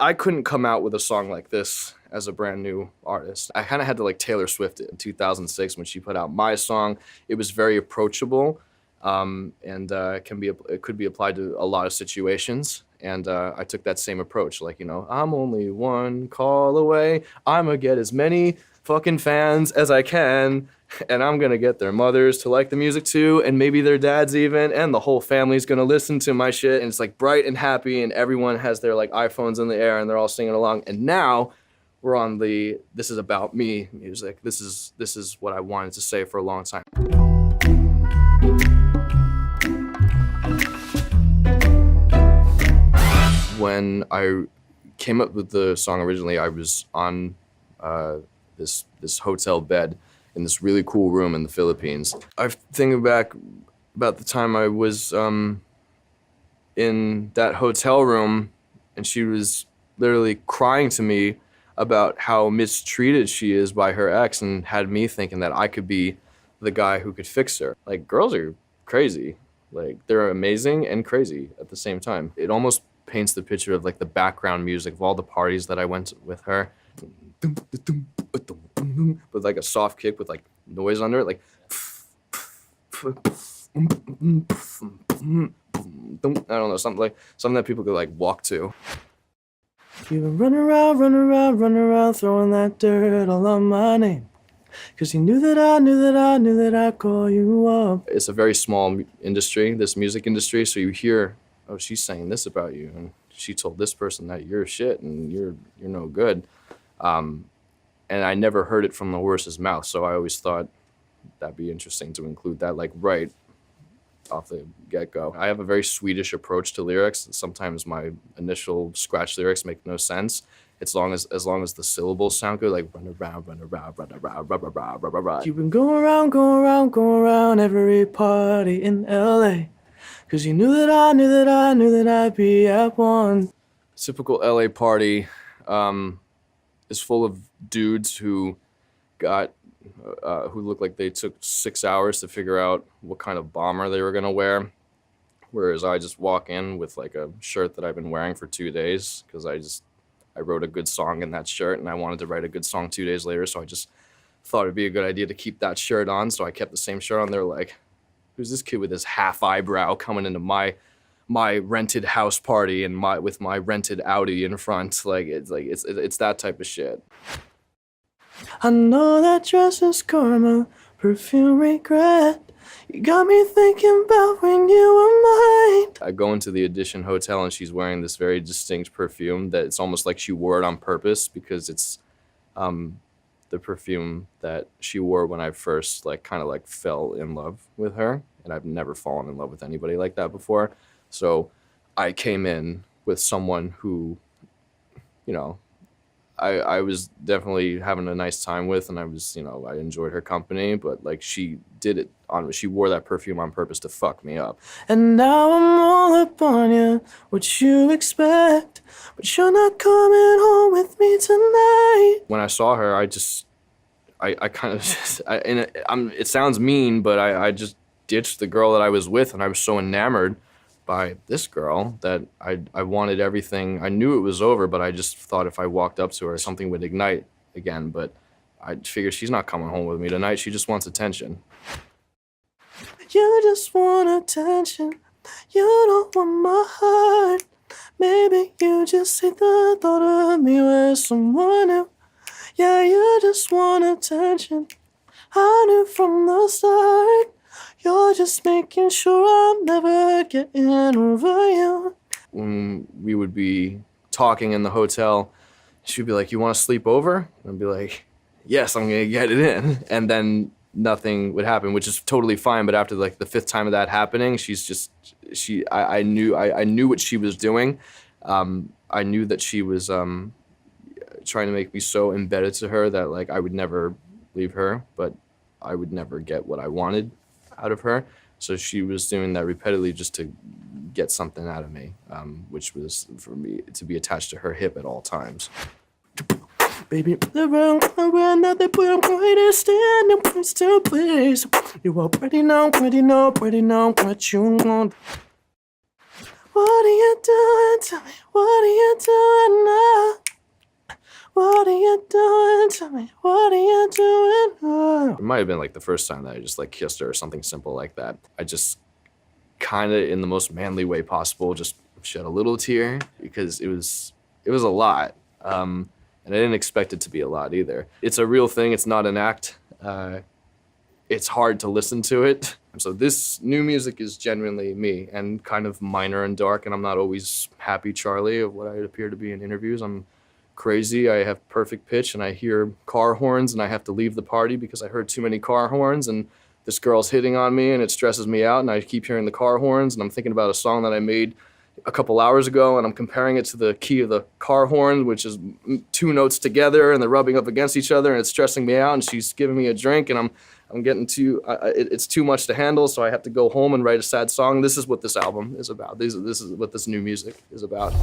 I couldn't come out with a song like this as a brand new artist. I kind of had to like Taylor Swift it in 2006 when she put out My Song. It was very approachable, and it could be applied to a lot of situations. And I took that same approach, like, you know, I'm only one call away. I'm gonna get as many fucking fans as I can, and I'm gonna get their mothers to like the music too, and maybe their dads even, and the whole family's gonna listen to my shit, and it's like bright and happy, and everyone has their like iPhones in the air, and they're all singing along. And now we're on the "This is about me" music. This is what I wanted to say for a long time. When I came up with the song originally, I was on this hotel bed in this really cool room in the Philippines. I think back about the time I was in that hotel room, and she was literally crying to me about how mistreated she is by her ex, and had me thinking that I could be the guy who could fix her. Like, girls are crazy. Like, they're amazing and crazy at the same time. It almost paints the picture of like the background music of all the parties that I went with her. With like a soft kick with like noise under it, like I don't know, something that people could like walk to. You've been running around, throwing that dirt all on my name. Cause you knew that I'd call you up. It's a very small industry, this music industry, so you hear, oh, she's saying this about you, and she told this person that you're shit and you're no good. And I never heard it from the horse's mouth, so I always thought that'd be interesting to include that like right off the get-go. I have a very Swedish approach to lyrics. Sometimes my initial scratch lyrics make no sense. As long as the syllables sound good, like run around, You've been going around every party in LA. Cause you knew that I'd be at one. Typical LA party is full of dudes who looked like they took 6 hours to figure out what kind of bomber they were gonna wear. Whereas I just walk in with like a shirt that I've been wearing for 2 days, because I wrote a good song in that shirt, and I wanted to write a good song 2 days later, so I just thought it'd be a good idea to keep that shirt on, so I kept the same shirt on. They're like, who's this kid with his half eyebrow coming into my rented house party and with my rented Audi in front? It's that type of shit. I know that dress is karma, perfume regret. You got me thinking about when you were mine. I go into the Edition Hotel, and she's wearing this very distinct perfume that it's almost like she wore it on purpose, because it's the perfume that she wore when I first kind of fell in love with her. And I've never fallen in love with anybody like that before. So I came in with someone who, you know, I was definitely having a nice time with, and I enjoyed her company, but she wore that perfume on purpose to fuck me up. And now I'm all up on you, what you expect, but you're not coming home with me tonight. When I saw her, it sounds mean, but I just ditched the girl that I was with, and I was so enamored by this girl that I wanted everything. I knew it was over, but I just thought if I walked up to her, something would ignite again. But I figured she's not coming home with me tonight. She just wants attention. You just want attention. You don't want my heart. Maybe you just hate the thought of me with someone new. Yeah, you just want attention. I knew from the start. You're just making sure I'm never getting over you. When we would be talking in the hotel, she'd be like, you want to sleep over? And I'd be like, yes, I'm gonna get it in. And then nothing would happen, which is totally fine. But after the fifth time of that happening, I knew what she was doing. I knew that she was trying to make me so embedded to her that I would never leave her, but I would never get what I wanted out of her. So she was doing that repeatedly just to get something out of me, which was for me to be attached to her hip at all times. Baby, around now they put on greatest standing place to place. You already know what you want. What are you doing to me? What are you doing now? what are you doing to me? What are you doing? It might have been like the first time that I just like kissed her or something simple like that. I just kind of, in the most manly way possible, just shed a little tear because it was a lot. And I didn't expect it to be a lot either. It's a real thing, it's not an act. It's hard to listen to it. So this new music is genuinely me and kind of minor and dark, and I'm not always happy Charlie of what I appear to be in interviews. I'm crazy, I have perfect pitch, and I hear car horns and I have to leave the party because I heard too many car horns, and this girl's hitting on me and it stresses me out, and I keep hearing the car horns, and I'm thinking about a song that I made a couple hours ago, and I'm comparing it to the key of the car horn, which is two notes together and they're rubbing up against each other, and it's stressing me out, and she's giving me a drink, and I'm getting too, it's too much to handle, so I have to go home and write a sad song. This is what this album is about. This is what this new music is about.